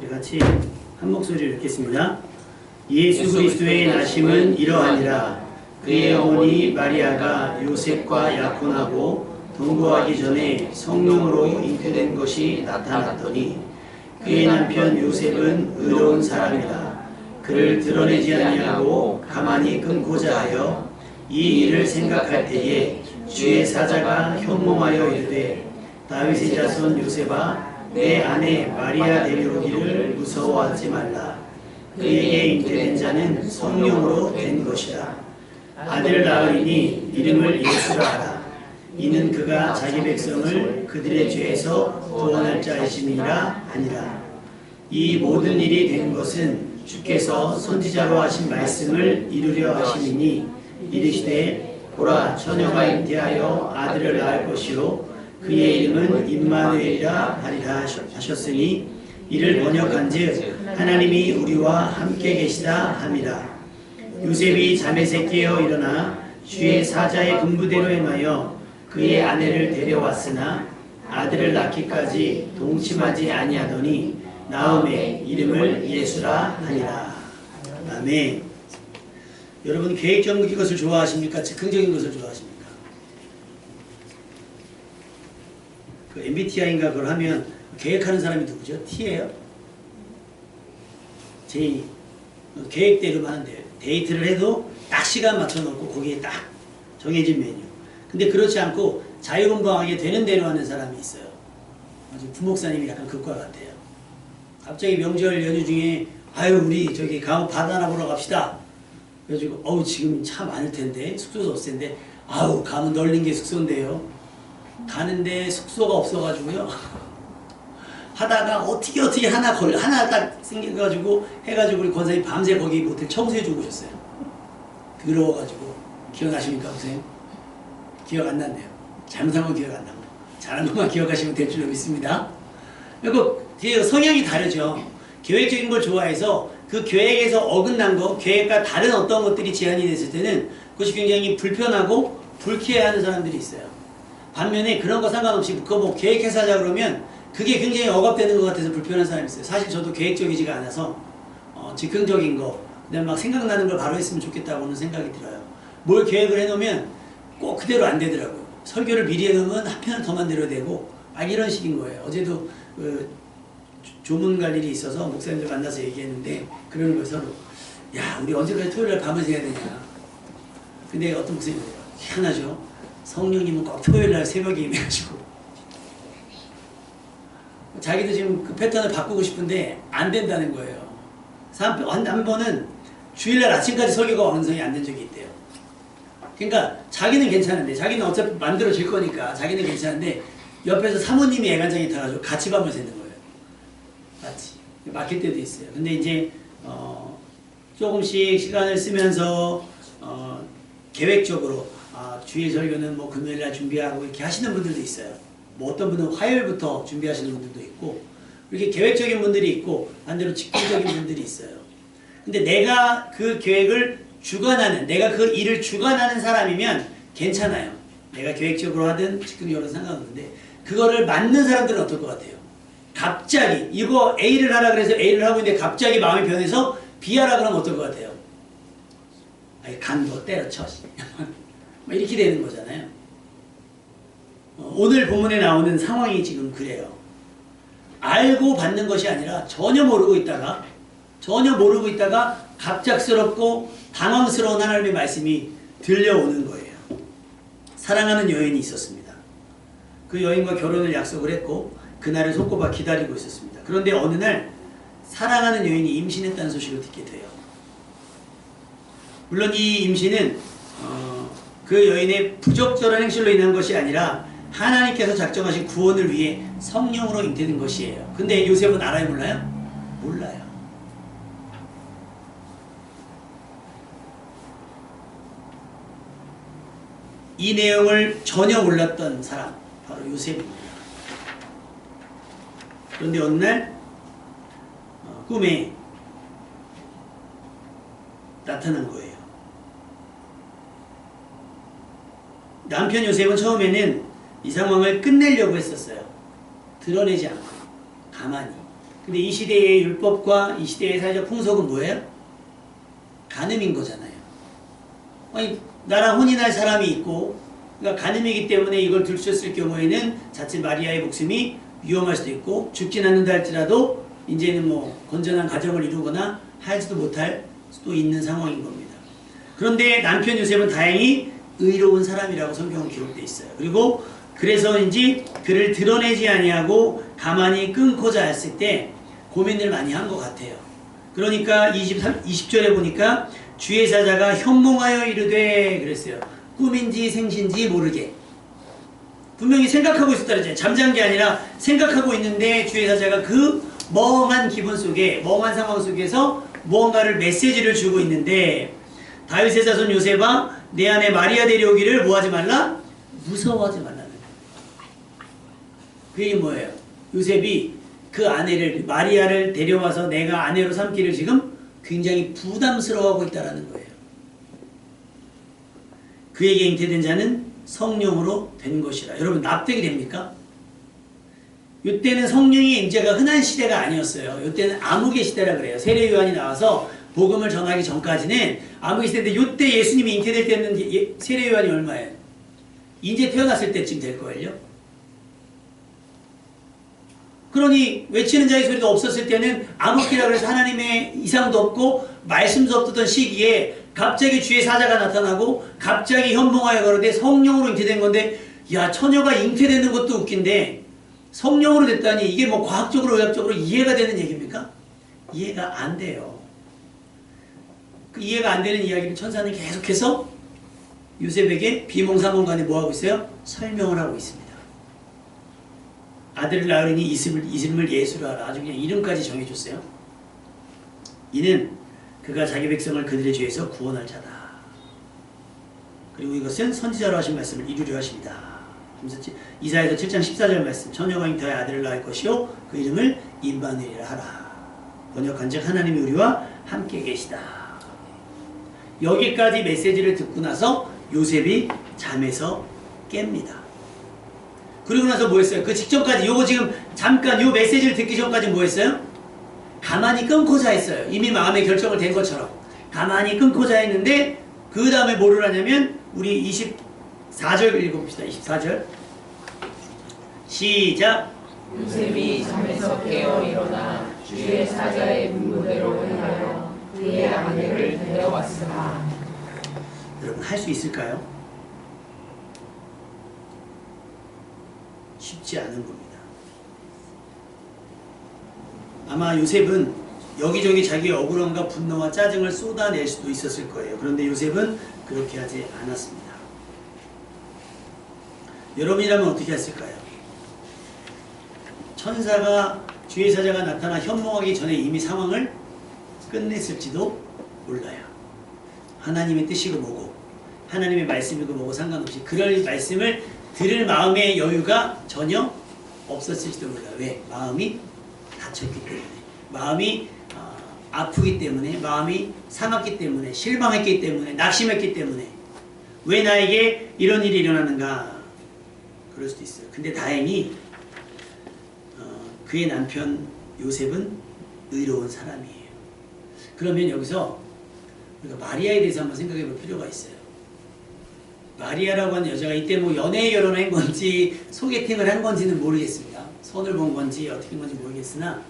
우리 같이 한 목소리를 읽겠습니다. 예수 그리스도의 나심은 이러하니라. 그의 어머니 마리아가 요셉과 약혼하고 동거하기 전에 성령으로 잉태된 것이 나타났더니 그의 남편 요셉은 의로운 사람이라. 그를 드러내지 아니하고 가만히 끊고자 하여 이 일을 생각할 때에 주의 사자가 현몽하여 이르되 다윗의 자손 요셉아 내 아내 마리아 데려오기를 무서워하지 말라. 그에게 잉태된 자는 성령으로 된 것이라. 아들을 낳으리니 이름을 예수라 하라. 이는 그가 자기 백성을 그들의 죄에서 구원할 자이심이라 하니라. 이 모든 일이 된 것은 주께서 선지자로 하신 말씀을 이루려 하심이니 이르시되 보라 처녀가 잉태하여 아들을 낳을 것이요 그의 이름은 임마누엘이라 하리라 하셨으니 이를 번역한즉 하나님이 우리와 함께 계시다 함이라. 요셉이 잠에서 깨어 일어나 주의 사자의 분부대로 행하여 그의 아내를 데려왔으나 아들을 낳기까지 동침하지 아니하더니 나음의 이름을 예수라 하니라. 아멘. 여러분 계획적인 것을 좋아하십니까? 즉흥적인 것을 좋아하십니까? 그 MBTI인가 그걸 하면 계획하는 사람이 누구죠? T예요? J. 계획대로만 하는데요. 데이트를 해도 딱 시간 맞춰놓고 거기에 딱 정해진 메뉴. 근데 그렇지 않고 자유분방하게 되는 대로 하는 사람이 있어요. 아주 부목사님이 약간 그과 같아요. 갑자기 명절 연휴 중에 아유 우리 저기 강원 바다나 보러 갑시다. 그래가지고 어우 지금 차 많을 텐데 숙소도 없을 텐데 아우 가면 널린 게 숙소인데요. 가는데 숙소가 없어가지고요. 하다가 어떻게 하나 딱 생겨가지고 해가지고 우리 권사님 밤새 거기 모텔 청소해주고 오셨어요. 더러워가지고 기억나십니까 선생님? 기억 안 났네요. 잘못한 건 기억 안 나고 잘한 것만 기억하시면 될 줄로 믿습니다. 그리고 성향이 다르죠. 계획적인 걸 좋아해서 그 계획에서 어긋난 거, 계획과 다른 어떤 것들이 제한이 됐을 때는 그것이 굉장히 불편하고 불쾌해하는 사람들이 있어요. 반면에 그런 거 상관없이 그거 뭐 계획해서 하자 그러면 그게 굉장히 억압되는 것 같아서 불편한 사람이 있어요. 사실 저도 계획적이지가 않아서 즉흥적인 거 그냥 막 생각나는 걸 바로 했으면 좋겠다고는 생각이 들어요. 뭘 계획을 해놓으면 꼭 그대로 안 되더라고요. 설교를 미리 해놓으면 한 편을 더 만들어야 되고 막 이런 식인 거예요. 어제도 조문 갈 일이 있어서 목사님들 만나서 얘기했는데 그러는 거예요. 서로 야 우리 언제까지 토요일날 밤을 새야 되냐. 근데 어떤 목사님이 희한하죠. 성령님은 꼭 토요일날 새벽에 임해가지고 자기도 지금 그 패턴을 바꾸고 싶은데 안 된다는 거예요. 한 번은 주일날 아침까지 설교가 완성이 안 된 적이 있대요. 그러니까 자기는 괜찮은데 자기는 어차피 만들어질 거니까 자기는 괜찮은데 옆에서 사모님이 애간장이 타가지고 같이 밤을 새는 거예요. 같이 막힐 때도 있어요. 근데 이제 조금씩 시간을 쓰면서 계획적으로 주일 설교는 뭐 금요일날 준비하고 이렇게 하시는 분들도 있어요. 뭐 어떤 분은 화요일부터 준비하시는 분들도 있고 이렇게 계획적인 분들이 있고 반대로 즉흥적인 분들이 있어요. 근데 내가 그 계획을 주관하는, 내가 그 일을 주관하는 사람이면 괜찮아요. 내가 계획적으로 하든 즉흥적으로 상관없는데 그거를 맞는 사람들은 어떨 것 같아요? 갑자기 이거 A를 하라 그래서 A를 하고 있는데 갑자기 마음이 변해서 B 하라 그러면 어떨 것 같아요? 강도 때려쳐 이렇게 되는 거잖아요. 오늘 본문에 나오는 상황이 지금 그래요. 알고 받는 것이 아니라 전혀 모르고 있다가 갑작스럽고 당황스러운 하나님의 말씀이 들려오는 거예요. 사랑하는 여인이 있었습니다. 그 여인과 결혼을 약속을 했고 그날을 손꼽아 기다리고 있었습니다. 그런데 어느 날 사랑하는 여인이 임신했다는 소식을 듣게 돼요. 물론 이 임신은 그 여인의 부적절한 행실로 인한 것이 아니라 하나님께서 작정하신 구원을 위해 성령으로 잉태된 것이에요. 근데 요셉은 알아요 몰라요? 몰라요. 이 내용을 전혀 몰랐던 사람 바로 요셉입니다. 그런데 어느 날 꿈에 나타난 거예요. 남편 요셉은 처음에는 이 상황을 끝내려고 했었어요. 드러내지 않고 가만히. 근데 이 시대의 율법과 이 시대의 사회적 풍속은 뭐예요? 간음인 거잖아요. 아니, 나랑 혼인할 사람이 있고, 그러니까 간음이기 때문에 이걸 들추었을 경우에는 자칫 마리아의 목숨이 위험할 수도 있고, 죽진 않는다 할지라도 이제는 뭐 건전한 가정을 이루거나 하지도 못할 수도 있는 상황인 겁니다. 그런데 남편 요셉은 다행히 의로운 사람이라고 성경은 기록되어 있어요. 그리고 그래서인지 그를 드러내지 아니하고 가만히 끊고자 했을 때 고민을 많이 한 것 같아요. 그러니까 20절에 보니까 주의 사자가 현몽하여 이르되 그랬어요. 꿈인지 생신지 모르게. 분명히 생각하고 있었다 그랬잖아요. 잠잔 게 아니라 생각하고 있는데 주의 사자가 그 멍한 기분 속에, 멍한 상황 속에서 무언가를 메시지를 주고 있는데, 다윗의 자손 요셉아 내 안에 마리아 데려오기를 뭐하지 말라? 무서워하지 말라는 거예요. 그 얘기 뭐예요? 요셉이 그 아내를, 마리아를 데려와서 내가 아내로 삼기를 지금 굉장히 부담스러워하고 있다는 거예요. 그에게 잉태된 자는 성령으로 된 것이라. 여러분 납득이 됩니까? 이때는 성령의 임재가 흔한 시대가 아니었어요. 이때는 암흑의 시대라 그래요. 세례 요한이 나와서 복음을 전하기 전까지는 암흑의 시대인데, 이때 예수님이 잉태될 때는 세례 요한이 얼마예요? 이제 태어났을 때쯤 될 거예요. 그러니 외치는 자의 소리도 없었을 때는 암흑기라 그래서 하나님의 이상도 없고 말씀도 없었던 시기에 갑자기 주의 사자가 나타나고 갑자기 현몽하여 가로되 성령으로 잉태된 건데, 야, 처녀가 잉태되는 것도 웃긴데 성령으로 됐다니 이게 뭐 과학적으로 의학적으로 이해가 되는 얘기입니까? 이해가 안 돼요. 그 이해가 안 되는 이야기를 천사는 계속해서 요셉에게 비몽사몽간에 뭐하고 있어요? 설명을 하고 있습니다. 아들을 낳으리니 이름을 예수로 하라. 아주 그냥 이름까지 정해줬어요. 이는 그가 자기 백성을 그들의 죄에서 구원할 자다. 그리고 이것은 선지자로 하신 말씀을 이루려 하십니다. 이사야서 7장 14절 말씀, 처녀가 잉태하여 아들을 낳을 것이요 그 이름을 임마누엘이라 하라. 번역한즉 하나님이 우리와 함께 계시다. 여기까지 메시지를 듣고 나서 요셉이 잠에서 깹니다. 그리고 나서 뭐 했어요? 그 직전까지, 요거 지금 잠깐 요 메시지를 듣기 전까지 뭐 했어요? 가만히 끊고자 했어요. 이미 마음의 결정을 된 것처럼 가만히 끊고자 했는데, 그 다음에 뭐를 하냐면 우리 24절 읽어봅시다. 24절 시작. 요셉이 잠에서 깨어 일어나 주의 사자의 문대로 행하여 그의 아내를 데려왔으나. 여러분 할 수 있을까요? 쉽지 않은 겁니다. 아마 요셉은 여기저기 자기의 억울함과 분노와 짜증을 쏟아낼 수도 있었을 거예요. 그런데 요셉은 그렇게 하지 않았습니다. 여러분이라면 어떻게 했을까요? 천사가, 주의 사자가 나타나 현몽하기 전에 이미 상황을 끝냈을지도 몰라요. 하나님의 뜻이고 뭐고 하나님의 말씀이고 뭐고 상관없이 그럴 말씀을 들을 마음의 여유가 전혀 없었을지도 몰라요. 왜? 마음이 다쳤기 때문에, 마음이 아프기 때문에, 마음이 상했기 때문에, 실망했기 때문에, 낙심했기 때문에. 왜 나에게 이런 일이 일어나는가? 그럴 수도 있어요. 근데 다행히 그의 남편 요셉은 의로운 사람이에요. 그러면 여기서 우리가 마리아에 대해서 한번 생각해 볼 필요가 있어요. 마리아라고 하는 여자가 이때 뭐 연애 결혼을 한 건지 소개팅을 한 건지는 모르겠습니다. 선을 본 건지 어떻게 한 건지 모르겠으나,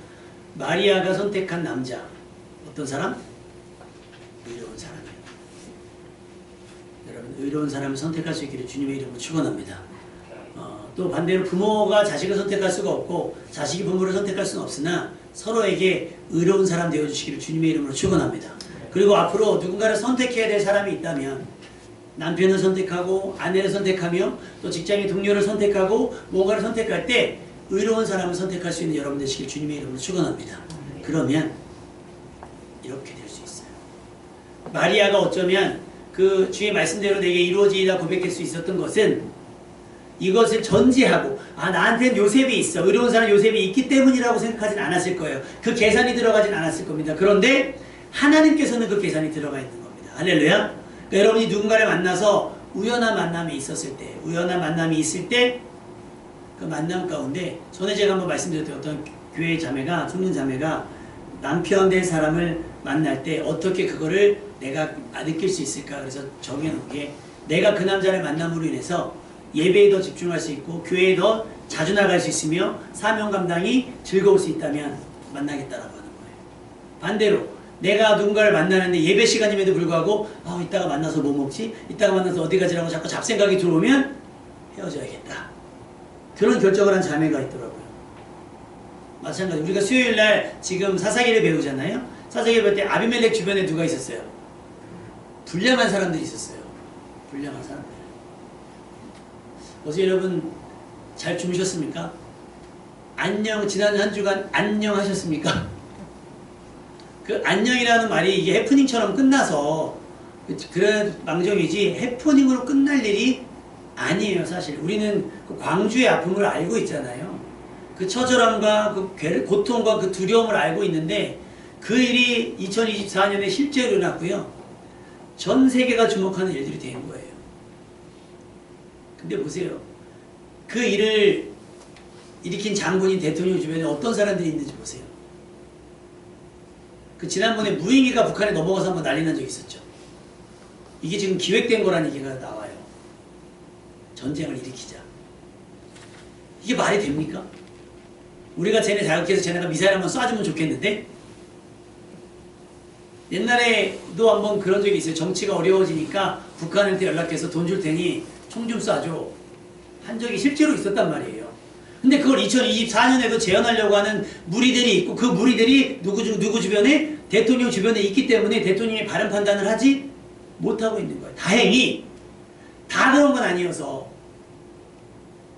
마리아가 선택한 남자, 어떤 사람? 의로운 사람이에요. 여러분, 의로운 사람을 선택할 수 있기를 주님의 이름으로 축원합니다. 또 반대로 부모가 자식을 선택할 수가 없고 자식이 부모를 선택할 수는 없으나 서로에게 의로운 사람 되어주시기를 주님의 이름으로 축원합니다. 그리고 앞으로 누군가를 선택해야 될 사람이 있다면 남편을 선택하고 아내를 선택하며 또 직장의 동료를 선택하고 뭔가를 선택할 때 의로운 사람을 선택할 수 있는 여러분 되시길 주님의 이름으로 축원합니다. 그러면 이렇게 될 수 있어요. 마리아가 어쩌면 그 주의 말씀대로 내게 이루어지리라 고백할 수 있었던 것은 이것을 전제하고, 나한테는 요셉이 있어, 의로운 사람 요셉이 있기 때문이라고 생각하진 않았을 거예요. 그 계산이 들어가진 않았을 겁니다. 그런데 하나님께서는 그 계산이 들어가 있는 겁니다. 할렐루야. 그러니까 여러분이 누군가를 만나서 우연한 만남이 있었을 때, 우연한 만남이 있을 때 그 만남 가운데, 전에 제가 한번 말씀드렸던 어떤 교회 자매가, 죽는 자매가 남편 될 사람을 만날 때 어떻게 그거를 내가 느낄 수 있을까? 그래서 정해놓은 게, 내가 그 남자를 만남으로 인해서 예배에 더 집중할 수 있고 교회에 더 자주 나갈 수 있으며 사명 감당이 즐거울 수 있다면 만나겠다라고 하는 거예요. 반대로 내가 누군가를 만나는데 예배 시간임에도 불구하고 이따가 만나서 뭐 먹지? 이따가 만나서 어디 가지라고 자꾸 잡생각이 들어오면 헤어져야겠다. 그런 결정을 한 자매가 있더라고요. 마찬가지, 우리가 수요일날 지금 사사기를 배우잖아요. 사사기를 배울 때 아비멜렉 주변에 누가 있었어요? 불량한 사람들이 있었어요. 불량한 사람들. 어제 여러분 잘 주무셨습니까? 안녕, 지난 한 주간 안녕하셨습니까? 그 안녕이라는 말이 이게 해프닝처럼 끝나서 그런 망정이지 해프닝으로 끝날 일이 아니에요. 사실 우리는 그 광주의 아픔을 알고 있잖아요. 그 처절함과 그 고통과 그 두려움을 알고 있는데 그 일이 2024년에 실제로 일어났고요. 전 세계가 주목하는 일들이 된 거예요. 근데 보세요. 그 일을 일으킨 장군인 대통령 주변에 어떤 사람들이 있는지 보세요. 그 지난번에 무인기가 북한에 넘어가서 한번 난리 난 적이 있었죠. 이게 지금 기획된 거라는 얘기가 나와요. 전쟁을 일으키자. 이게 말이 됩니까? 우리가 쟤네 자극해서 쟤네가 미사일 한번 쏴주면 좋겠는데? 옛날에도 한번 그런 적이 있어요. 정치가 어려워지니까 북한한테 연락해서 돈 줄 테니 총 좀 쏴줘. 한 적이 실제로 있었단 말이에요. 근데 그걸 2024년에도 재현하려고 하는 무리들이 있고 그 무리들이 누구 주변에? 대통령 주변에 있기 때문에 대통령이 바른 판단을 하지 못하고 있는 거예요. 다행히 다 그런 건 아니어서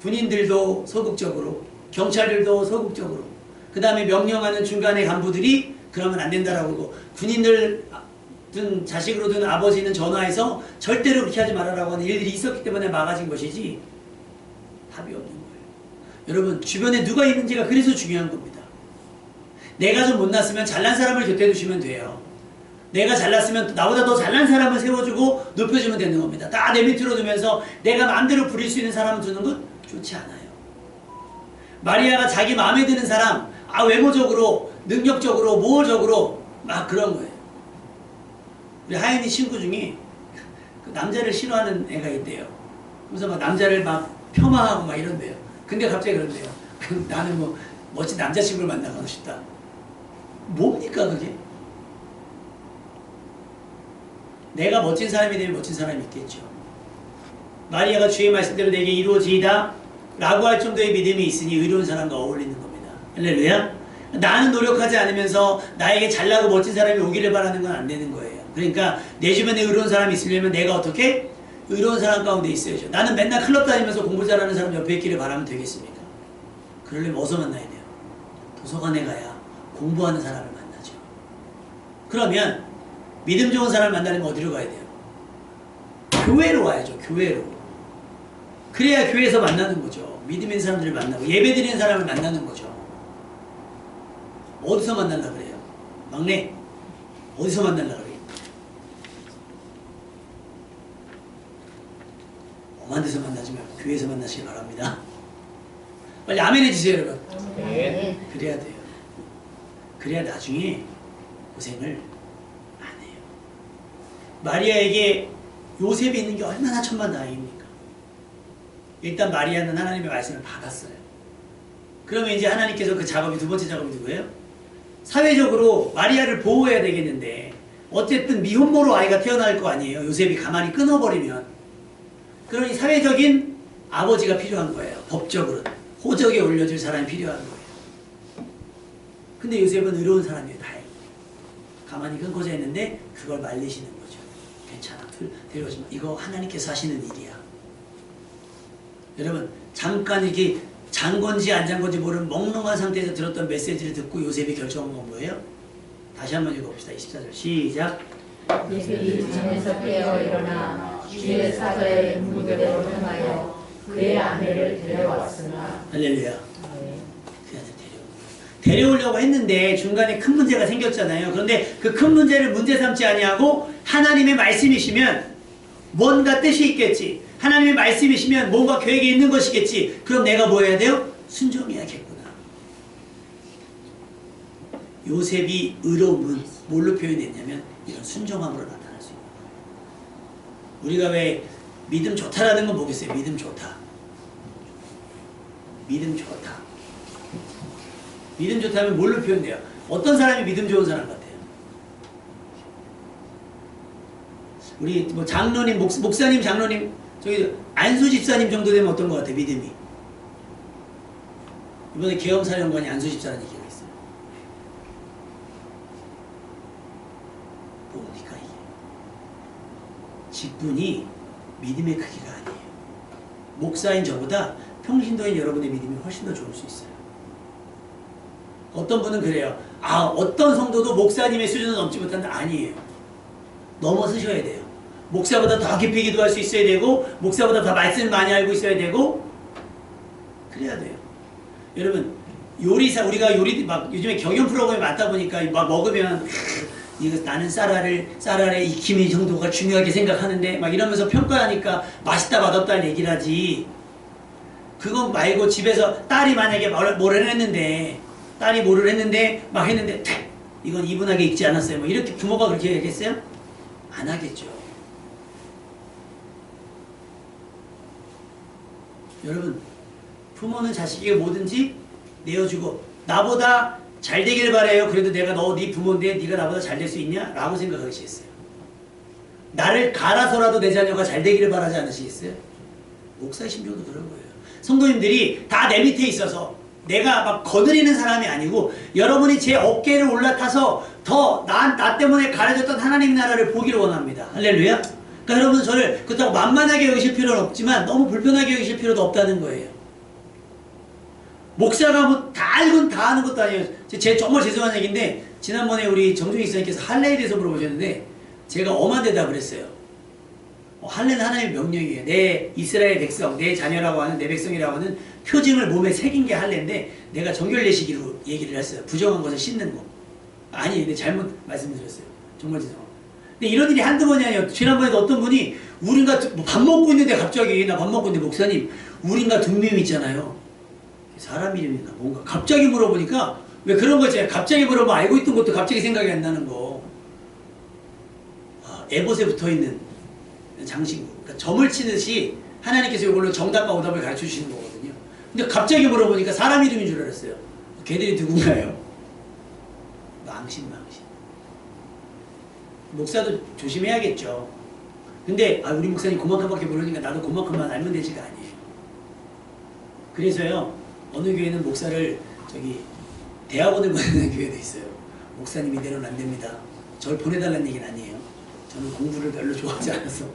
군인들도 소극적으로, 경찰들도 소극적으로, 그 다음에 명령하는 중간의 간부들이 그러면 안 된다라고 하고, 군인들든 자식으로든 아버지는 전화해서 절대로 그렇게 하지 말아라고 하는 일들이 있었기 때문에 막아진 것이지 답이 없는 거예요. 여러분, 주변에 누가 있는지가 그래서 중요한 겁니다. 내가 좀 못났으면 잘난 사람을 곁에 두시면 돼요. 내가 잘났으면 나보다 더 잘난 사람을 세워주고 높여주면 되는 겁니다. 다 내 밑으로 두면서 내가 마음대로 부릴 수 있는 사람을 두는 건 좋지 않아요. 마리아가 자기 마음에 드는 사람, 외모적으로, 능력적으로, 모적으로 막 그런 거예요. 우리 하연이 친구 중에 그 남자를 싫어하는 애가 있대요. 그래서 막 남자를 막 폄하하고 막 이런대요. 근데 갑자기 그런대요. 나는 뭐 멋진 남자친구를 만나고 싶다. 뭡니까 그게? 내가 멋진 사람이 되면 멋진 사람이 있겠죠. 마리아가 주의 말씀대로 내게 이루어지이다 라고 할 정도의 믿음이 있으니 의로운 사람과 어울리는 겁니다. 할렐루야. 나는 노력하지 않으면서 나에게 잘나고 멋진 사람이 오기를 바라는 건 안 되는 거예요. 그러니까 내 주변에 의로운 사람이 있으려면 내가 어떻게? 의로운 사람 가운데 있어야죠. 나는 맨날 클럽 다니면서 공부 잘하는 사람 옆에 있기를 바라면 되겠습니까? 그러려면 어디서 만나야 돼요? 도서관에 가야 공부하는 사람을 만나죠. 그러면 믿음 좋은 사람을 만나려면 어디로 가야 돼요? 교회로 와야죠. 교회로. 그래야 교회에서 만나는 거죠. 믿음 있는 사람들을 만나고 예배 드리는 사람을 만나는 거죠. 어디서 만나려고 그래요? 막내, 어디서 만나려고 그래요? 엄한 데서 만나지 말고 교회에서 만나시기 바랍니다. 빨리 아멘 해주세요, 여러분. 네. 그래야 돼요. 그래야 나중에 고생을 안 해요. 마리아에게 요셉이 있는 게 얼마나 천만다행입니까? 일단 마리아는 하나님의 말씀을 받았어요. 그러면 이제 하나님께서 그 작업이, 두 번째 작업이 누구예요? 사회적으로 마리아를 보호해야 되겠는데 어쨌든 미혼모로 아이가 태어날 거 아니에요. 요셉이 가만히 끊어버리면. 그러니 사회적인 아버지가 필요한 거예요. 법적으로 호적에 올려줄 사람이 필요한 거예요. 근데 요셉은 의로운 사람이에요. 다행히. 가만히 끊고자 했는데 그걸 말리시는 거죠. 괜찮아. 데려오지 마. 이거 하나님께서 하시는 일이야. 여러분, 잠깐 이렇게 잔 건지 안 잔 건지 모르는 멍롱한 상태에서 들었던 메시지를 듣고 요셉이 결정한 건 뭐예요? 다시 한번 읽어봅시다. 24절 시작. 요셉이 잠에서 깨어 일어나 주의 사자의 문대로 행하여 그의 아내를 데려왔으나. 할렐루야. 그 아들 데려오려고 했는데 중간에 큰 문제가 생겼잖아요. 그런데 그 큰 문제를 문제 삼지 아니하고 하나님의 말씀이시면 뭔가 뜻이 있겠지. 하나님의 말씀이시면 뭔가 계획이 있는 것이겠지. 그럼 내가 뭐 해야 돼요? 순종해야겠구나. 요셉이 의로움은 뭘로 표현했냐면 이런 순종함으로 나타날 수 있는 거예요. 우리가 왜 믿음 좋다라는 건 뭐겠어요? 믿음 좋다. 믿음 좋다. 믿음 좋다면 뭘로 표현돼요? 어떤 사람이 믿음 좋은 사람 같아요? 우리 뭐 장로님, 목사님, 장로님, 저기 안수 집사님 정도 되면 어떤 것 같아요? 믿음이. 이번에 계엄사령관이 안수 집사라는 얘기가 있어요. 뭡니까 이게? 직분이 믿음의 크기가 아니에요. 목사인 저보다 평신도인 여러분의 믿음이 훨씬 더 좋을 수 있어요. 어떤 분은 그래요. 아, 어떤 성도도 목사님의 수준은 넘지 못한다. 아니에요. 넘어서셔야 돼요. 목사보다 더 깊이 기도할 수 있어야 되고, 목사보다 더 말씀을 많이 알고 있어야 되고, 그래야 돼요. 여러분, 요리사, 우리가 막 요즘에 경연 프로그램이 많다 보니까 막 먹으면, 이거 나는 쌀알의 익힘의 정도가 중요하게 생각하는데, 막 이러면서 평가하니까 맛있다 맛없다 얘기를 하지. 그거 말고 집에서 딸이 만약에 뭐를 했는데, 막 했는데, 이건 이분하게 익지 않았어요. 뭐 이렇게 부모가 그렇게 얘기했어요? 안 하겠죠. 여러분, 부모는 자식에게 뭐든지 내어주고, 나보다 잘 되길 바래요. 그래도 내가 네 부모인데 네가 나보다 잘 될 수 있냐? 라고 생각하시겠어요? 나를 갈아서라도 내 자녀가 잘 되기를 바라지 않으시겠어요? 목사의 심정도 그런 거예요. 성도님들이 다 내 밑에 있어서 내가 막 거느리는 사람이 아니고, 여러분이 제 어깨를 올라타서 더 나 때문에 가려졌던 하나님 나라를 보기를 원합니다. 할렐루야. 그러니까 여러분, 저를 그렇다고 만만하게 여기실 필요는 없지만 너무 불편하게 여기실 필요도 없다는 거예요. 목사가 뭐 다 알고 다 아는 것도 아니에요. 정말 죄송한 얘기인데, 지난번에 우리 정종희 목사님께서 할례에 대해서 물어보셨는데 제가 엄한 대답을 했어요. 할례는 하나님의 명령이에요. 내 이스라엘 백성, 내 자녀라고 하는, 내 백성이라고 하는 표징을 몸에 새긴 게 할례인데, 내가 정결례식으로 얘기를 했어요. 부정한 것을 씻는 거. 아니, 근데 잘못 말씀드렸어요. 정말 죄송합니다. 근데 이런 일이 한두 번이 아니에요. 지난번에도 어떤 분이 우린가 밥 먹고 있는데 갑자기, 나 밥 먹고 있는데 목사님, 우린가 등명 있잖아요. 사람 이름이나 뭔가 갑자기 물어보니까, 왜 그런 거 있잖아요. 갑자기 물어보면 알고 있던 것도 갑자기 생각이 안 나는 거. 에봇에 붙어있는 장신구. 그러니까 점을 치듯이 하나님께서 이걸로 정답과 오답을 가르쳐 주시는 거거든요. 근데 갑자기 물어보니까 사람 이름인 줄 알았어요. 걔들이 누군가요? 망신. 목사도 조심해야겠죠. 근데 우리 목사님 그만큼밖에 모르니까 나도 그만큼만 알면 되지가 아니에요. 그래서요, 어느 교회는 목사를 대학원을 보내는 교회도 있어요. 목사님 이대로는 안 됩니다. 저를 보내달라는 얘기는 아니에요. 저는 공부를 별로 좋아하지 않아서,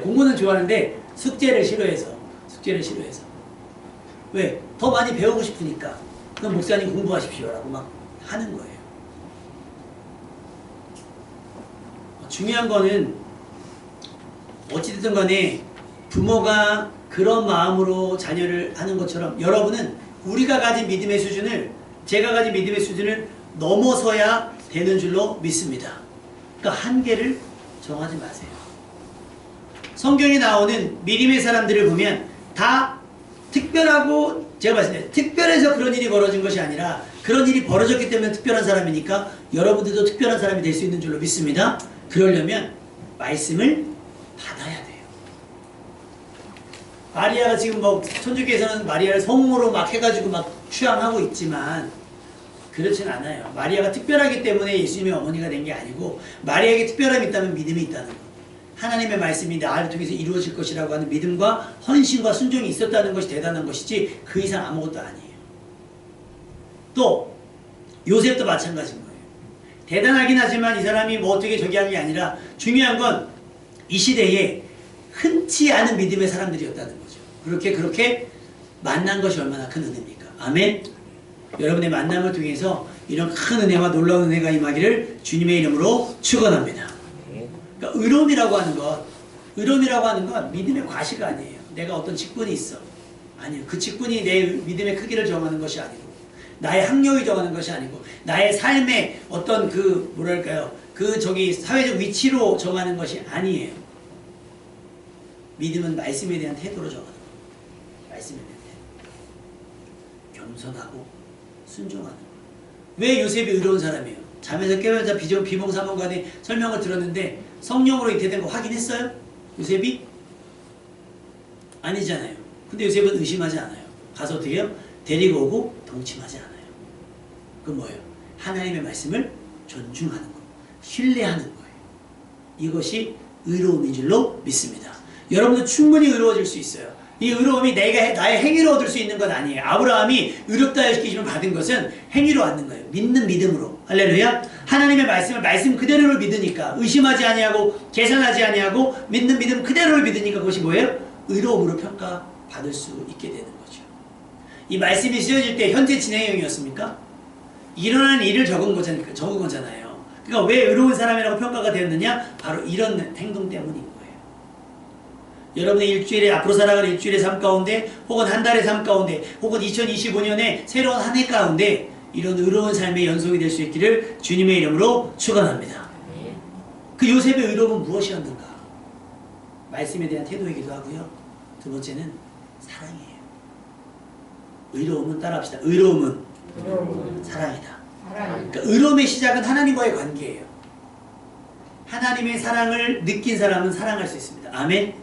공부는 좋아하는데 숙제를 싫어해서. 왜? 더 많이 배우고 싶으니까. 그럼 목사님 공부하십시오라고 막 하는 거예요. 중요한 거는 어찌됐든 간에 부모가 그런 마음으로 자녀를 하는 것처럼, 여러분은 우리가 가진 믿음의 수준을, 제가 가진 믿음의 수준을 넘어서야 되는 줄로 믿습니다. 그러니까 한계를 정하지 마세요. 성경에 나오는 믿음의 사람들을 보면 다 특별하고, 제가 말씀드려요. 특별해서 그런 일이 벌어진 것이 아니라 그런 일이 벌어졌기 때문에 특별한 사람이니까 여러분들도 특별한 사람이 될 수 있는 줄로 믿습니다. 그러려면 말씀을 받아야 돼요. 마리아가 지금 뭐 천주교에서는 마리아를 성모로 막 해가지고 막 추앙하고 있지만 그렇진 않아요. 마리아가 특별하기 때문에 예수님의 어머니가 된 게 아니고, 마리아에게 특별함이 있다면 믿음이 있다는 것. 하나님의 말씀이 나를 통해서 이루어질 것이라고 하는 믿음과 헌신과 순종이 있었다는 것이 대단한 것이지 그 이상 아무것도 아니에요. 또 요셉도 마찬가지인 거예요. 대단하긴 하지만 이 사람이 뭐 어떻게 저기 한 게 아니라, 중요한 건 이 시대에 흔치 않은 믿음의 사람들이었다는 거죠. 그렇게 만난 것이 얼마나 큰 은혜입니까? 아멘. 여러분의 만남을 통해서 이런 큰 은혜와 놀라운 은혜가 임하기를 주님의 이름으로 축원합니다. 그러니까 의로움이라고 하는 건 믿음의 과시가 아니에요. 내가 어떤 직분이 있어. 아니요. 그 직분이 내 믿음의 크기를 정하는 것이 아니고, 나의 학력이 정하는 것이 아니고, 나의 삶의 어떤 사회적 위치로 정하는 것이 아니에요. 믿음은 말씀에 대한 태도로 정하는 거예요. 말씀에 대한 태도. 겸손하고 순종하는 거예요. 왜 요셉이 의로운 사람이에요? 잠에서 깨어자 비몽사몽간에 설명을 들었는데 성령으로 잉태된 거 확인했어요? 요셉이? 아니잖아요. 근데 요셉은 의심하지 않아요. 가서 어떻게 해요? 데리고 오고 동침하지 않아요. 그건 뭐예요? 하나님의 말씀을 존중하는 거, 신뢰하는 거예요. 이것이 의로움인 줄로 믿습니다. 여러분도 충분히 의로워질 수 있어요. 이 의로움이 나의 행위로 얻을 수 있는 건 아니에요. 아브라함이 의롭다 하여 기준을 받은 것은 행위로 얻는 거예요. 믿는 믿음으로. 할렐루야. 하나님의 말씀 그대로를 믿으니까, 의심하지 아니하고 계산하지 아니하고 믿는 믿음 그대로를 믿으니까 그것이 뭐예요? 의로움으로 평가받을 수 있게 되는 거죠. 이 말씀이 쓰여질 때 현재 진행형이었습니까? 일어난 일을 적은 거잖아요. 그러니까 왜 의로운 사람이라고 평가가 되었느냐? 바로 이런 행동 때문인 거예요. 여러분의 일주일에, 앞으로 살아갈 일주일의 삶 가운데, 혹은 한 달의 삶 가운데, 혹은 2025년에 새로운 한 해 가운데 이런 의로운 삶의 연속이 될 수 있기를 주님의 이름으로 축원합니다. 그 요셉의 의로움은 무엇이었는가? 말씀에 대한 태도이기도 하고요. 두 번째는 사랑이에요. 의로움은 따라합시다. 의로움은 사랑이다. 그러니까 의로움의 시작은 하나님과의 관계예요. 하나님의 사랑을 느낀 사람은 사랑할 수 있습니다. 아멘.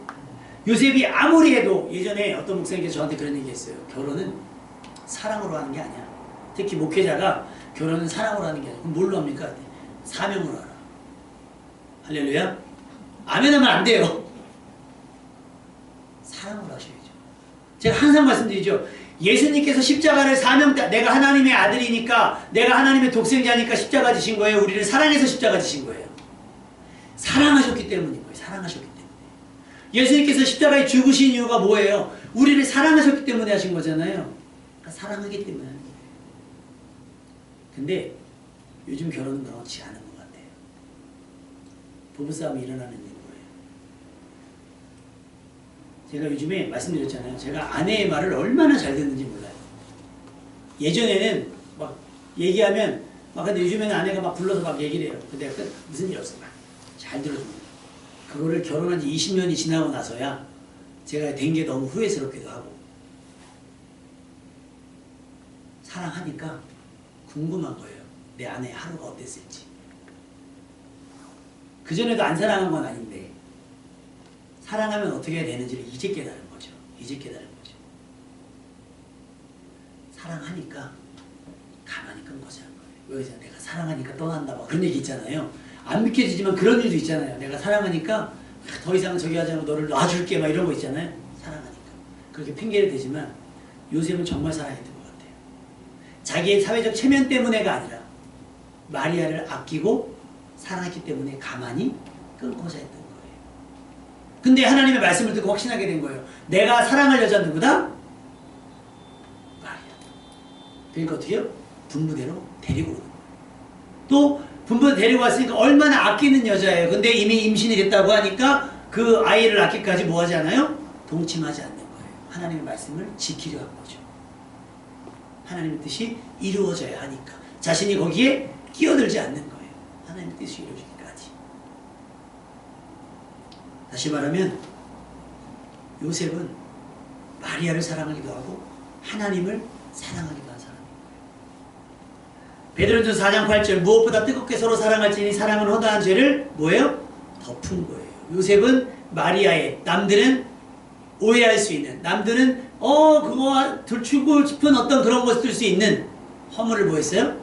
요셉이 아무리 해도, 예전에 어떤 목사님께서 저한테 그런 얘기 했어요. 결혼은 사랑으로 하는 게 아니야. 특히 목회자가 결혼은 사랑으로 하는 게 아니야. 그럼 뭘로 합니까? 사명으로 하라. 할렐루야. 아멘 하면 안 돼요. 사랑으로 하셔야죠. 제가 항상 말씀드리죠. 예수님께서 십자가를 내가 하나님의 아들이니까, 내가 하나님의 독생자니까 십자가 지신 거예요? 우리를 사랑해서 십자가 지신 거예요? 사랑하셨기 때문인 거예요. 사랑하셨기 때문에. 예수님께서 십자가에 죽으신 이유가 뭐예요? 우리를 사랑하셨기 때문에 하신 거잖아요. 그러니까 사랑하기 때문에 하는 거예요. 근데 요즘 결혼은 그렇지 않은 것 같아요. 부부싸움이 일어나는 거예요. 제가 요즘에 말씀드렸잖아요. 제가 아내의 말을 얼마나 잘 듣는지 몰라요. 예전에는 막 얘기하면 근데 요즘에는 아내가 막 불러서 막 얘기를 해요. 근데 내가 무슨 일 없어. 막 잘 들어줍니다. 그거를 결혼한 지 20년이 지나고 나서야 제가 된 게 너무 후회스럽기도 하고, 사랑하니까 궁금한 거예요. 내 아내의 하루가 어땠을지. 그전에도 안 사랑한 건 아닌데 사랑하면 어떻게 해야 되는지를 이제 깨달은 거죠. 이제 깨달은 거죠. 사랑하니까 가만히 끊고자 한 거예요. 여기서 내가 사랑하니까 떠난다 막 그런 얘기 있잖아요. 안 믿겨지지만 그런 일도 있잖아요. 내가 사랑하니까 더 이상 저기 하지 않고 너를 놔줄게 막 이런 거 있잖아요. 사랑하니까. 그렇게 핑계를 대지만 요셉은 정말 사랑했던 것 같아요. 자기의 사회적 체면 때문에가 아니라 마리아를 아끼고 사랑했기 때문에 가만히 끊고자 했던 거예요. 근데 하나님의 말씀을 듣고 확신하게 된 거예요. 내가 사랑할 여자는 누구다? 마리아. 그러니까 어떻게 해요? 분부대로 데리고 오는 거예요. 또 분부대로 데리고 왔으니까 얼마나 아끼는 여자예요. 근데 이미 임신이 됐다고 하니까 그 아이를 낳기까지 뭐 하지 않아요? 동침하지 않는 거예요. 하나님의 말씀을 지키려 한 거죠. 하나님의 뜻이 이루어져야 하니까. 자신이 거기에 끼어들지 않는 거예요. 하나님의 뜻이 이루어지기까지. 다시 말하면 요셉은 마리아를 사랑하기도 하고 하나님을 사랑하기도 한 사람입니다. 베드로전서 4장 8절 무엇보다 뜨겁게 서로 사랑할지니 사랑은 허다한 죄를 뭐예요? 덮은 거예요. 요셉은 마리아의, 남들은 오해할 수 있는, 남들은 그거 들추고 싶은 어떤 그런 것을 들 수 있는 허물을 뭐 했어요?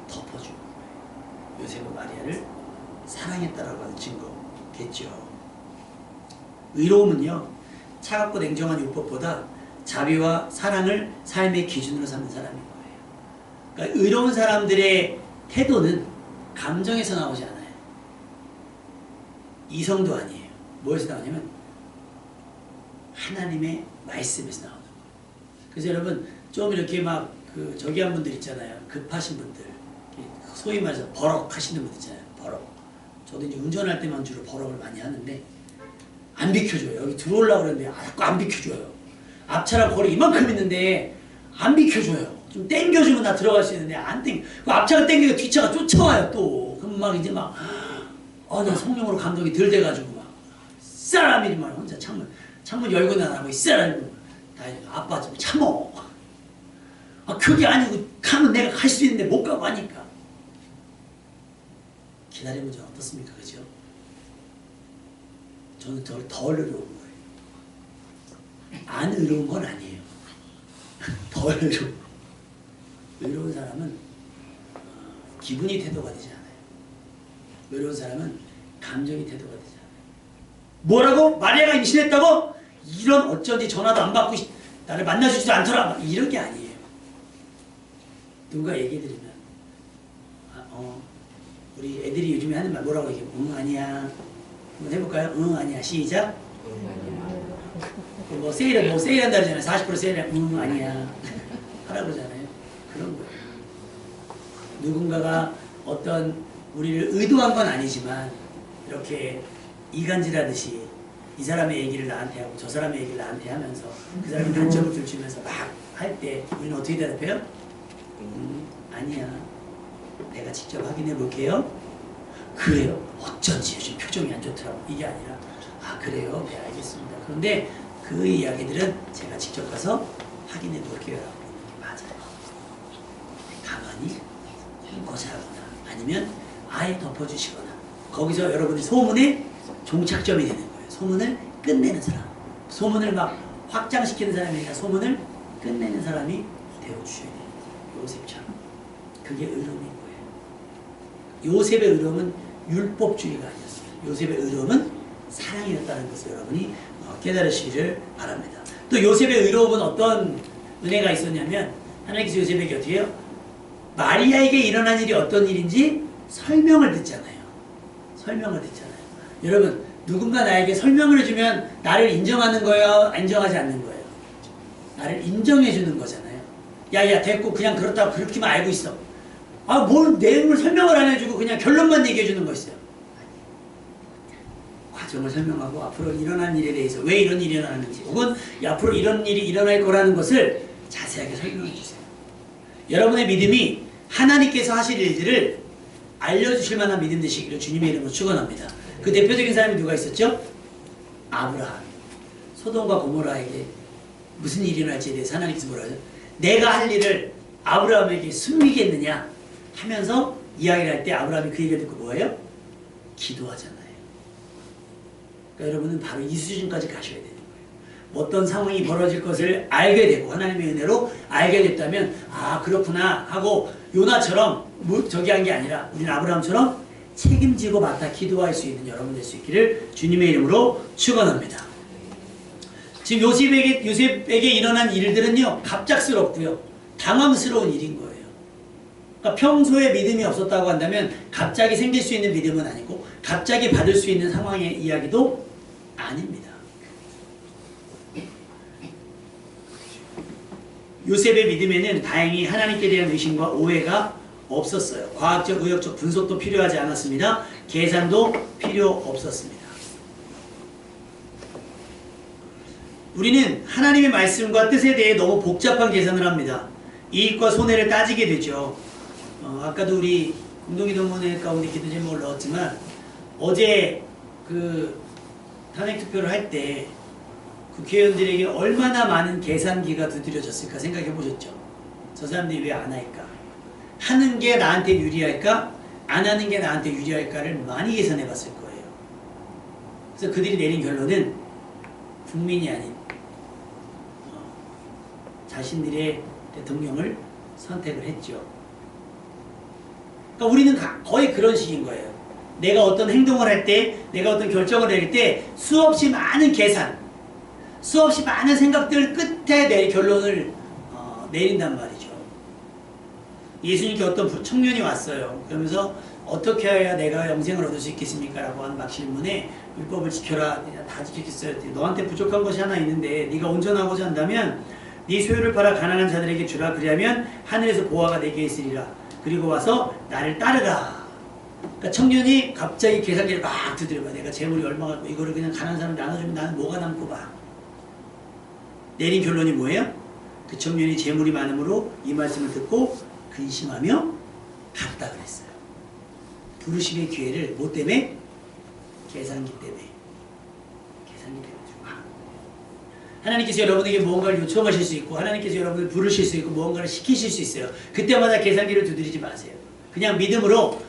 덮어준 거예요. 요셉은 마리아를 사랑했다라고 하는 증거겠죠. 의로움은요, 차갑고 냉정한 율법보다 자비와 사랑을 삶의 기준으로 삼는 사람인 거예요. 그러니까 의로운 사람들의 태도는 감정에서 나오지 않아요. 이성도 아니에요. 뭐에서 나오냐면 하나님의 말씀에서 나오는 거예요. 그래서 여러분 좀 이렇게 막 저기 한 분들 있잖아요. 급하신 분들, 소위 말해서 버럭 하시는 분들 있잖아요. 버럭. 저도 이제 운전할 때만 주로 버럭을 많이 하는데 안 비켜줘요. 여기 들어오려고 그러는데 자꾸 안 비켜줘요. 앞차랑 거리 이만큼 있는데 안 비켜줘요. 좀 땡겨주면 나 들어갈 수 있는데 안 땡겨. 그 앞차가 땡기고 뒤차가 쫓아와요 또. 그럼 막 이제 막 나 성령으로 감동이 덜 돼가지고 막 사람이 막 혼자 창문 열고 나가고 이 사람이 아빠 좀 참어. 그게 아니고 가면 내가 갈 수 있는데 못 가고 하니까 기다려본 적 어떻습니까? 그죠? 저는 더 어려운 거예요. 안 의로운 건 아니에요. 더 의로운. 의로운 사람은 기분이 태도가 되지 않아요. 의로운 사람은 감정이 태도가 되지 않아요. 뭐라고? 마리아가 임신했다고? 이런 어쩐지 전화도 안 받고 나를 만나주지도 않더라. 이런 게 아니에요. 누가 얘기해드리면 우리 애들이 요즘에 하는 말 뭐라고 얘기해요? 응 아니야. 한번 해볼까요? 응 아니야. 시작. 뭐 세일한다 그러잖아요. 40% 세일해. 응 아니야. 하라고 그러잖아요. 그런 거예요. 누군가가 어떤 우리를 의도한 건 아니지만 이렇게 이간질하듯이 이 사람의 얘기를 나한테 하고 저 사람의 얘기를 나한테 하면서 그 사람이 단점을 들추면서 막 할 때 우리는 어떻게 대답해요? 아니야. 내가 직접 확인해 볼게요. 그래요. 어쩐지 요즘 표정이 안 좋더라고. 이게 아니라 아 그래요. 네 알겠습니다. 그런데 그 이야기들은 제가 직접 가서 확인해 볼게요. 라고 맞아요. 가만히 거절하거나 아니면 아예 덮어주시거나 거기서 여러분이 소문의 종착점이 되는 거예요. 소문을 끝내는 사람. 소문을 막 확장시키는 사람이 아니라 소문을 끝내는 사람이 되어주셔야 돼요. 요셉처럼. 그게 의로움인 거예요. 요셉의 의로움은 율법주의가 아니었어요. 요셉의 의로움은 사랑이었다는 것을 여러분이 깨달으시기를 바랍니다. 또 요셉의 의로움은 어떤 은혜가 있었냐면 하나님께서 요셉에게 어떻게 해요? 마리아에게 일어난 일이 어떤 일인지 설명을 듣잖아요. 설명을 듣잖아요. 여러분 누군가 나에게 설명을 해주면 나를 인정하는 거예요? 인정하지 않는 거예요? 나를 인정해 주는 거잖아요. 야야 됐고 그냥 그렇다고 그렇게만 알고 있어. 아 뭘 내용을 설명을 안 해주고 그냥 결론만 얘기해 주는 거 있어요. 과정을 설명하고 앞으로 일어난 일에 대해서 왜 이런 일이 일어나는지 혹은 앞으로 이런 일이 일어날 거라는 것을 자세하게 설명해 주세요. 여러분의 믿음이 하나님께서 하실 일들을 알려주실 만한 믿음 되시기를 주님의 이름으로 축원합니다. 그 대표적인 사람이 누가 있었죠? 아브라함. 소돔과 고모라에게 무슨 일이 일어날지에 대해서 하나님께서 뭐라 하죠? 내가 할 일을 아브라함에게 숨기겠느냐 하면서 이야기를 할 때 아브라함이 그 얘기를 듣고 뭐예요? 기도하잖아요. 그러니까 여러분은 바로 이 수준까지 가셔야 되는 거예요. 어떤 상황이 벌어질 것을 알게 되고 하나님의 은혜로 알게 됐다면 아 그렇구나 하고 요나처럼 저기 한 게 아니라 우리는 아브라함처럼 책임지고 맡아 기도할 수 있는 여러분 될 수 있기를 주님의 이름으로 축원합니다. 지금 요셉에게 일어난 일들은요 갑작스럽고요 당황스러운 일인 거예요. 그러니까 평소에 믿음이 없었다고 한다면 갑자기 생길 수 있는 믿음은 아니고 갑자기 받을 수 있는 상황의 이야기도 아닙니다. 요셉의 믿음에는 다행히 하나님께 대한 의심과 오해가 없었어요. 과학적, 의학적 분석도 필요하지 않았습니다. 계산도 필요 없었습니다. 우리는 하나님의 말씀과 뜻에 대해 너무 복잡한 계산을 합니다. 이익과 손해를 따지게 되죠. 아까도 우리 공동기 동문회 가운데 기도 제목을 넣었지만 어제 그 탄핵 투표를 할 때 국회의원들에게 얼마나 많은 계산기가 두드려졌을까 생각해 보셨죠? 저 사람들이 왜 안 할까? 하는 게 나한테 유리할까? 안 하는 게 나한테 유리할까를 많이 계산해 봤을 거예요. 그래서 그들이 내린 결론은 국민이 아닌 자신들의 대통령을 선택을 했죠. 그러니까 우리는 거의 그런 식인 거예요. 내가 어떤 행동을 할 때, 내가 어떤 결정을 내릴 때 수없이 많은 계산, 수없이 많은 생각들 끝에 결론을 내린단 말이죠. 예수님께 어떤 청년이 왔어요. 그러면서 어떻게 해야 내가 영생을 얻을 수 있겠습니까? 라고 한 막 질문에 율법을 지켜라. 다 지켰겠어요. 너한테 부족한 것이 하나 있는데 네가 온전하고자 한다면 네 소유를 팔아 가난한 자들에게 주라. 그리하면 하늘에서 보화가 내게 있으리라. 그리고 와서 나를 따르라. 그러니까 청년이 갑자기 계산기를 막 두드려봐. 내가 재물이 얼마 갖고 이거를 그냥 가난한 사람 나눠주면 나는 뭐가 남고 봐. 내린 결론이 뭐예요? 그 청년이 재물이 많으므로 이 말씀을 듣고 근심하며 갔다 그랬어요. 부르심의 기회를 뭐 때문에? 계산기 때문에. 계산기 때문에. 하나님께서 여러분에게 무언가를 요청하실 수 있고 하나님께서 여러분을 부르실 수 있고 무언가를 시키실 수 있어요. 그때마다 계산기를 두드리지 마세요. 그냥 믿음으로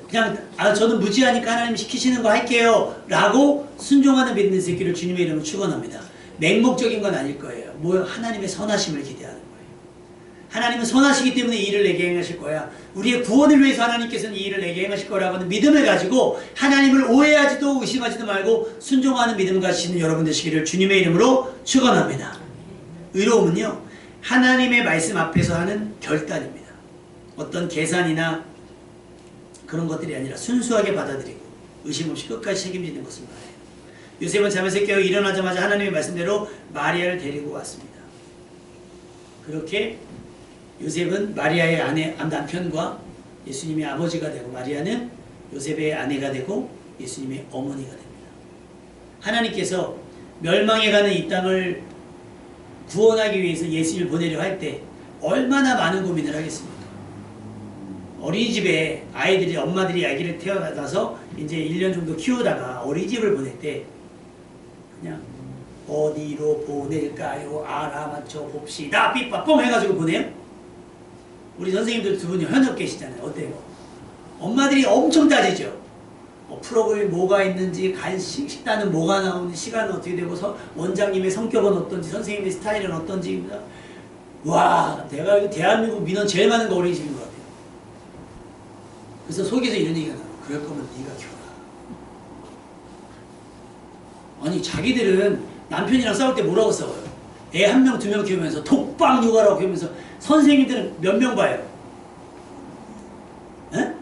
그냥 저는 무지하니까 하나님 시키시는 거 할게요 라고 순종하는 믿는 새끼를 주님의 이름으로 축원합니다. 맹목적인 건 아닐 거예요. 뭐 하나님의 선하심을 기대하는 거예요. 하나님은 선하시기 때문에 이 일을 내게 행하실 거야. 우리의 구원을 위해서 하나님께서는 이 일을 내게 행하실 거라고 하는 믿음을 가지고 하나님을 오해하지도 의심하지도 말고 순종하는 믿음을 가지시는 여러분 되시기를 주님의 이름으로 축원합니다. 의로움은요, 하나님의 말씀 앞에서 하는 결단입니다. 어떤 계산이나 그런 것들이 아니라 순수하게 받아들이고 의심 없이 끝까지 책임지는 것을 말해요. 요셉은 잠에서 깨어 일어나자마자 하나님의 말씀대로 마리아를 데리고 왔습니다. 그렇게 요셉은 마리아의 남편과 예수님의 아버지가 되고, 마리아는 요셉의 아내가 되고 예수님의 어머니가 됩니다. 하나님께서 멸망해가는 이 땅을 구원하기 위해서 예수님을 보내려 할 때 얼마나 많은 고민을 하겠습니까? 어린이집에 엄마들이 아기를 태어나서 이제 1년 정도 키우다가 어린이집을 보낼 때 그냥 어디로 보낼까요? 알아맞혀 봅시다. 삐빠뽕 해가지고 보내요? 우리 선생님들 두 분이 현역 계시잖아요. 어때요? 엄마들이 엄청 따지죠. 프로그램이 뭐가 있는지, 식단은 뭐가 나오는지, 시간은 어떻게 되고, 원장님의 성격은 어떤지, 선생님의 스타일은 어떤지. 와, 내가 대한민국 민원 제일 많은 거 어린이집인 것 같아요. 그래서 속에서 이런 얘기가 나와요. 그럴 거면 네가 키워라. 아니, 자기들은 남편이랑 싸울 때 뭐라고 싸워요? 애 1명, 2명 키우면서 독방 육아라고 키우면서 선생님들은 몇 명 봐요? 에?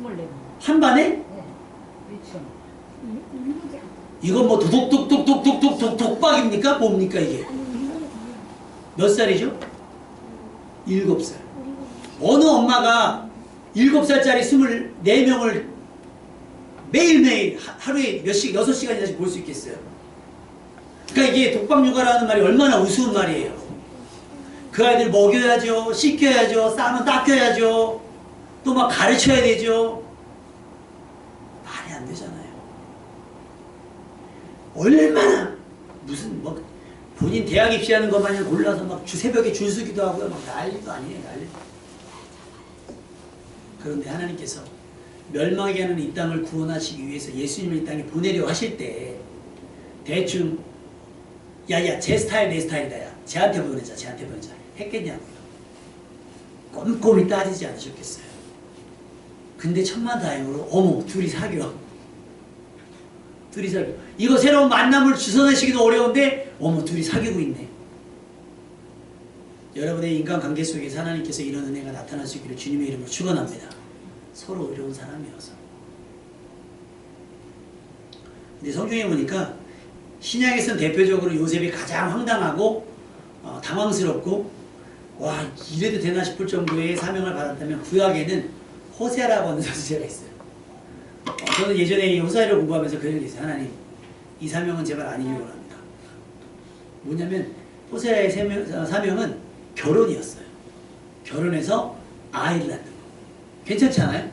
24명. 한 반에? 네. 그렇죠. 이건 뭐 독박입니까? 뭡니까 이게? 몇 살이죠? 7살. 어느 엄마가 7살짜리 24명을 매일매일 하루에 6시간이나씩 볼 수 있겠어요? 그러니까 이게 독박육아라는 말이 얼마나 우스운 말이에요. 그 아이들 먹여야죠, 씻겨야죠, 싸면 닦여야죠, 또 막 가르쳐야 되죠. 말이 안 되잖아요. 얼마나 무슨 뭐 본인 대학 입시하는 것 마냥 골라서 막 새벽에 줄 서기도 하고요. 막 난리도 아니에요, 난리. 그런데 하나님께서 멸망하게 하는 이 땅을 구원하시기 위해서 예수님을 이 땅에 보내려 하실 때 대충 야야 제 스타일 내 스타일이다, 야 쟤한테 보내자 했겠냐고요. 꼼꼼히 따지지 않으셨겠어요. 근데 천만다행으로 어머 둘이 사겨. 이거 새로운 만남을 주선하시기도 어려운데 어머 둘이 사귀고 있네. 여러분의 인간관계 속에서 하나님께서 이런 은혜가 나타날 수 있기를 주님의 이름으로 축원합니다. 서로 어려운 사람이어서. 근데 성경에 보니까 신약에서는 대표적으로 요셉이 가장 황당하고 당황스럽고 와 이래도 되나 싶을 정도의 사명을 받았다면, 구약에는 호세아라고 하는 선지자가 있어요. 저는 예전에 이 호세아를 공부하면서 그런 게 있어요. 하나님, 이 사명은 제발 아니길 원합니다. 뭐냐면 호세아의 사명은 결혼이었어요. 결혼해서 아이를 낳는 거. 괜찮지 않아요?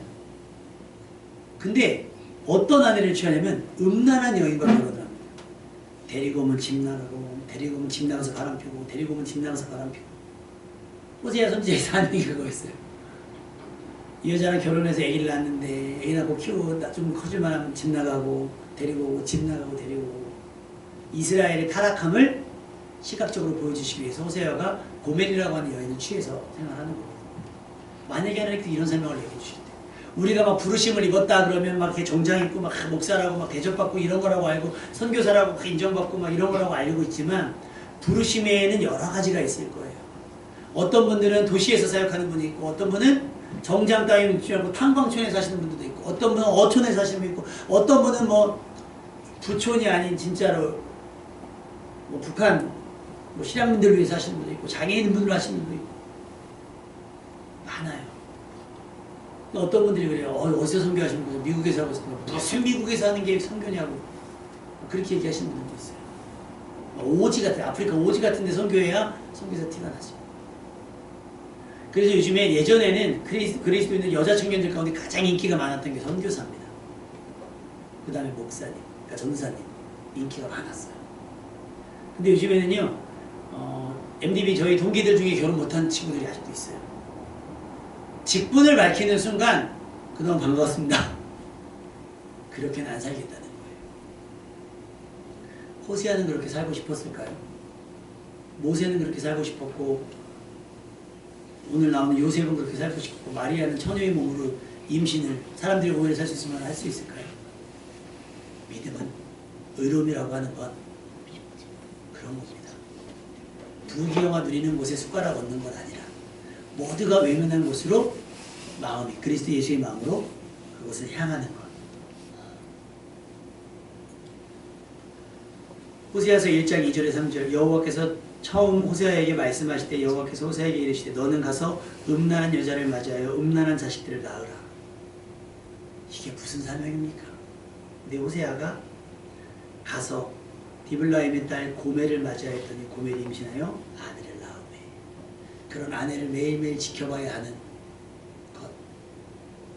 근데 어떤 아내를 취하냐면 음란한 여인과 결혼을 합니다. 데리고 오면 집 나가고, 데리고 오면 집 나가서 바람 피우고, 데리고 오면 집 나가서 바람 피우고. 호세아 선지자에서 하는 얘기가 그거였어요. 이 여자랑 결혼해서 애기를 낳았는데 애기 낳고 키우고 좀 커질만 하면 집 나가고 데리고 오고, 집 나가고 데리고 오고. 이스라엘의 타락함을 시각적으로 보여주시기 위해서 호세아가 고멜이라고 하는 여인을 취해서 생활하는 거예요. 만약에 하나님께서 이런 설명을 얘기해 주실 때, 우리가 막 부르심을 입었다 그러면 막 이렇게 정장 입고 막 목사라고 막 대접받고 이런 거라고 알고, 선교사라고 막 인정받고 막 이런 거라고 알고 있지만, 부르심에는 여러 가지가 있을 거예요. 어떤 분들은 도시에서 사역하는 분이 있고, 어떤 분은 정장 따위는 입지 않고 탄광촌에 사시는 분들도 있고, 어떤 분은 어촌에 사시는 분도 있고, 어떤 분은 뭐 부촌이 아닌 진짜로 뭐 북한 뭐 실향민들을 위해 사시는 분도 있고, 장애인분들 하시는 분도 있고 많아요. 어떤 분들이 그래요. 어디서 선교하시는 분들, 미국에서 하고 있습니다. 무슨 미국에서 하는 게 선교냐고 그렇게 얘기하시는 분들도 있어요. 오지 같은, 아프리카 오지 같은 데 선교해야 선교사 티가 나죠. 그래서 요즘에, 예전에는 그리스도인들 여자 청년들 가운데 가장 인기가 많았던 게 선교사입니다. 그 다음에 목사님, 그러니까 전도사님 인기가 많았어요. 근데 요즘에는요, MDB 저희 동기들 중에 결혼 못한 친구들이 아직도 있어요. 직분을 밝히는 순간 그동안 반가웠습니다. 그렇게는 안 살겠다는 거예요. 호세아는 그렇게 살고 싶었을까요? 모세는 그렇게 살고 싶었고 오늘 나오는 요셉은 그렇게 살고 싶고 마리아는 처녀의 몸으로 임신을 사람들이 오히려 살 수 있으면 할 수 있을까요? 믿음은 의로움이라고 하는 건 그런 겁니다. 부귀영화 누리는 곳에 숟가락 얹는 건 아니라 모두가 외면한 곳으로 마음이 그리스도 예수의 마음으로 그곳을 향하는 것. 호세아서 1장 2절에 3절 여호와께서 처음 호세아에게 말씀하실 때 여호와께서 호세아에게 이르시되 너는 가서 음란한 여자를 맞이하여 음란한 자식들을 낳으라. 이게 무슨 사명입니까? 근데 호세아가 가서 디블라임의 딸 고멜을 맞이하였더니 고멜이 임신하여 아내를 낳으매. 그런 아내를 매일매일 지켜봐야 하는 것.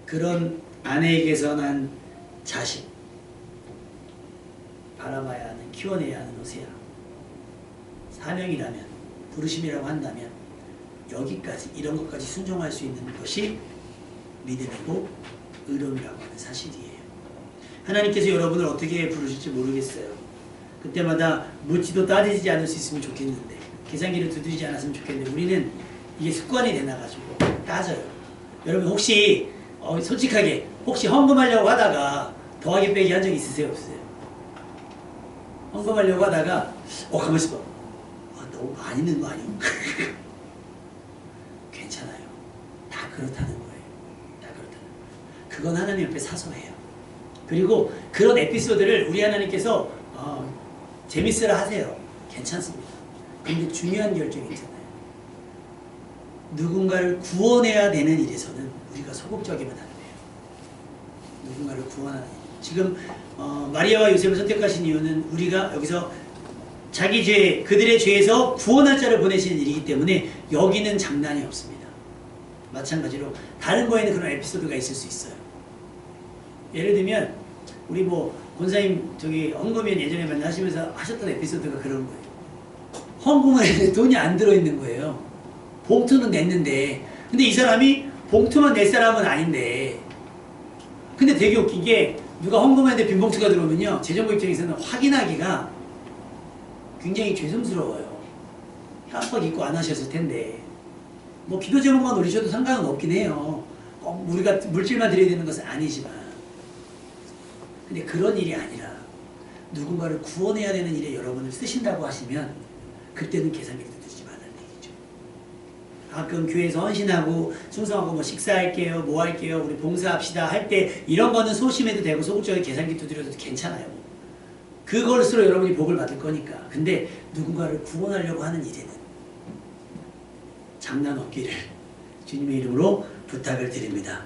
그런 아내에게서 난 자식 바라봐야 하는, 키워내야 하는 호세아. 사명이라면, 부르심이라고 한다면 여기까지, 이런 것까지 순종할 수 있는 것이 믿음이고 의로움이라고 하는 사실이에요. 하나님께서 여러분을 어떻게 부르실지 모르겠어요. 그때마다 묻지도 따지지 않을 수 있으면 좋겠는데, 계산기를 두드리지 않았으면 좋겠는데, 우리는 이게 습관이 되나가지고 따져요. 여러분 혹시 솔직하게 혹시 헌금하려고 하다가 더하기 빼기 한 적 있으세요? 없으세요? 헌금하려고 하다가 가만히 있어봐. 너무 많이 넣은 거 아니에요? 괜찮아요. 다 그렇다는 거예요. 다 그렇다는 거예요. 그건 하나님 앞에 사소해요. 그리고 그런 에피소드를 우리 하나님께서 재밌으라 하세요. 괜찮습니다. 근데 중요한 결정이 있잖아요. 누군가를 구원해야 되는 일에서는 우리가 소극적이면 안 돼요. 누군가를 구원하는 일. 지금 마리아와 요셉을 선택하신 이유는 우리가 여기서 자기 죄, 그들의 죄에서 구원할 자를 보내시는 일이기 때문에 여기는 장난이 없습니다. 마찬가지로 다른 거에는 그런 에피소드가 있을 수 있어요. 예를 들면 우리 권사님 헌금연 예전에 만나시면서 하셨던 에피소드가 그런 거예요. 헌금을 했는데 돈이 안 들어있는 거예요. 봉투는 냈는데, 근데 이 사람이 봉투만 낼 사람은 아닌데, 근데 되게 웃긴 게 누가 헌금했는데 빈 봉투가 들어오면요, 재정부 입장에서는 확인하기가 굉장히 죄송스러워요. 깜빡 잊고 안 하셨을 텐데, 기도 제목만 올리셔도 상관은 없긴 해요. 꼭 우리가 물질만 드려야 되는 것은 아니지만, 근데 그런 일이 아니라 누군가를 구원해야 되는 일에 여러분을 쓰신다고 하시면 그때는 계산기를 두드리지 말라는 얘기죠. 가끔 교회에서 헌신하고 충성하고 식사할게요, 할게요, 우리 봉사합시다 할 때 이런 거는 소심해도 되고 소극적인 계산기 두드려도 괜찮아요. 그걸로 여러분이 복을 받을 거니까. 근데 누군가를 구원하려고 하는 일에는 장난 없기를 주님의 이름으로 부탁을 드립니다.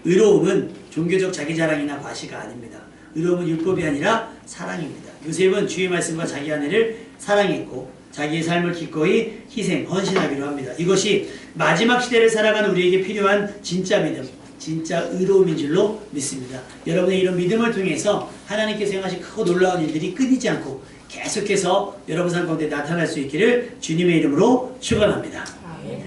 의로움은 종교적 자기자랑이나 과시가 아닙니다. 의로움은 율법이 아니라 사랑입니다. 요셉은 주의 말씀과 자기 아내를 사랑했고 자기의 삶을 기꺼이 희생, 헌신하기로 합니다. 이것이 마지막 시대를 살아가는 우리에게 필요한 진짜 믿음, 진짜 의로움인 줄로 믿습니다. 여러분의 이런 믿음을 통해서 하나님께서 행하신 크고 놀라운 일들이 끊이지 않고 계속해서 여러분 삶 가운데 나타날 수 있기를 주님의 이름으로 축원합니다.